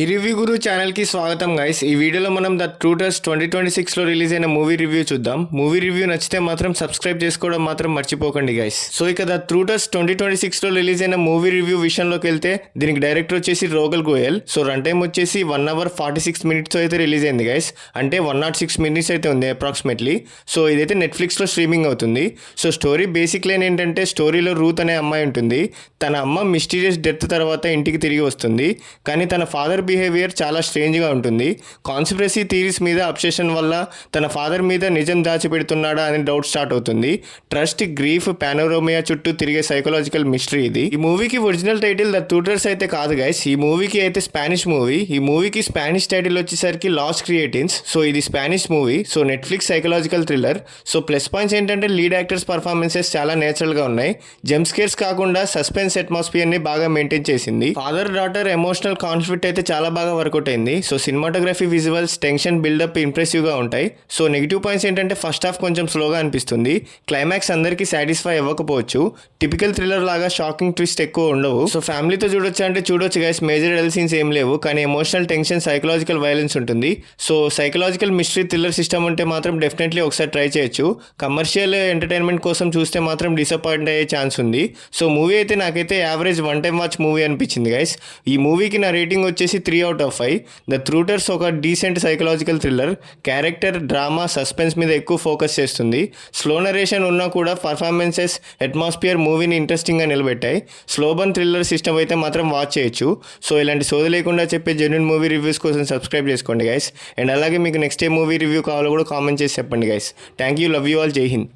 ఈ రివ్యూ గురు ఛానల్కి స్వాగతం గైస్. ఈ వీడియోలో మనం ద ట్రూటర్స్ 2026లో రిలీజ్ అయిన మూవీ రివ్యూ చూద్దాం. మూవీ రివ్యూ నచ్చితే మాత్రం సబ్స్క్రైబ్ చేసుకోవడం మాత్రం మర్చిపోకండి గైస్. సో ఇక ద ట్రూటర్స్ 2026లో రిలీజ్ అయిన మూవీ రివ్యూ విషయంలోకి వెళ్తే దీనికి డైరెక్టర్ వచ్చేసి రోగల్ గోయల్. సో రన్ టైం వచ్చేసి 1 hour 46 minutes అయితే రిలీజ్ అయింది గైస్. అంటే 106 minutes అయితే ఉంది అప్రాక్సిమేట్లీ. సో ఇదైతే నెట్ఫ్లిక్స్లో స్ట్రీమింగ్ అవుతుంది. సో స్టోరీ బేసిక్ లైన్ ఏంటంటే స్టోరీలో రూత్ అనే అమ్మాయి ఉంటుంది. తన అమ్మ మిస్టీరియస్ డెత్ తర్వాత ఇంటికి తిరిగి వస్తుంది. కానీ తన ఫాదర్ బిహేవియర్ చాలా స్ట్రేంజ్గా ఉంటుంది. కాన్స్పిరసీ థీరీస్ మీద అబ్సెషన్ వల్ల తన ఫాదర్ మీద నిజం దాచిపెడుతున్నాడా అని డౌట్ స్టార్ట్ అవుతుంది. ట్రస్ట్, గ్రీఫ్, పానోరోమియా చుట్టూ తిరిగే సైకలాజికల్ మిస్టరీ ఇది. ఈ మూవీకి ఒరిజినల్ టైటిల్ ద ట్రూటర్స్ అయితే కాదు గైస్. ఈ మూవీకి అయితే స్పానిష్ మూవీ. ఈ మూవీకి స్పానిష్ టైటిల్ వచ్చేసరికి లాస్ క్రియేటిన్స్. సో ఇది Spanish movie. So Netflix psychological thriller. So plus points ఏంటంటే లీడ్ యాక్టర్స్ పర్ఫార్మెన్సెస్ చాలా నేచురల్గా ఉన్నాయి. జంప్ స్కేర్స్ కాకుండా సస్పెన్స్ అట్మాస్ఫియర్ని బాగా మెయింటైన్ చేసింది. ఫాదర్ డాటర్ ఎమోషనల్ కాన్ఫ్లిక్ట్ అయితే చాలా బాగా వర్కౌట్ అయింది. So cinematography, visuals, tension buildup ఇంప్రెసివ్గా ఉంటాయి. సో నెగిటివ్ పాయింట్స్ ఏంటంటే ఫస్ట్ హాఫ్ కొంచెం స్లోగా అనిపిస్తుంది. క్లైమాక్స్ అందరికీ సాటిస్ఫై అవ్వకపోవచ్చు. టిపికల్ థ్రిల్లర్ లాగా షాకింగ్ ట్విస్ట్ ఎక్కువ ఉండవు. సో ఫ్యామిలీతో చూడొచ్చు అంటే చూడొచ్చు గైస్. మేజర్ ఎల్ సీన్స్ ఏం లేవు, కానీ ఎమోషనల్ టెన్షన్, సైకలాజికల్ వైలెన్స్ ఉంటుంది. So psychological mystery thriller system ఉంటే మాత్రం డెఫినెట్లీ ఒకసారి ట్రై చేయొచ్చు. కమర్షియల్ ఎంటర్టైన్మెంట్ కోసం చూస్తే మాత్రం డిసప్పాయింట్ అయ్యే ఛాన్స్ ఉంది. సో మూవీ అయితే నాకైతే average one time watch movie అనిపించింది గైస్. ఈ మూవీకి నా రేటింగ్ వచ్చేసి 3/5. ద ట్రూటర్స్ ఒక decent psychological thriller. Character, drama, suspense మీద ఎక్కువ ఫోకస్ చేస్తుంది. స్లో నరేషన్ ఉన్నా కూడా పర్ఫార్మెన్సెస్, అట్మాస్ఫియర్ మూవీని ఇంట్రెస్టింగ్గా నిలబెట్టాయి. స్లోబన్ థ్రిల్లర్ సిస్టమ్ అయితే మాత్రం వాచ్ చేయొచ్చు. సో ఇలాంటి సోది లేకుండా చెప్పే జెన్యూన్ మూవీ రివ్యూస్ కోసం సబ్స్క్రైబ్ చేసుకోండి గైస్. అండ్ అలాగే మీకు నెక్స్ట్ ఏ మూవీ రివ్యూ కావాలో కూడా కామెంట్ చేసి చెప్పండి guys. Thank you, love you all, జై హింద్.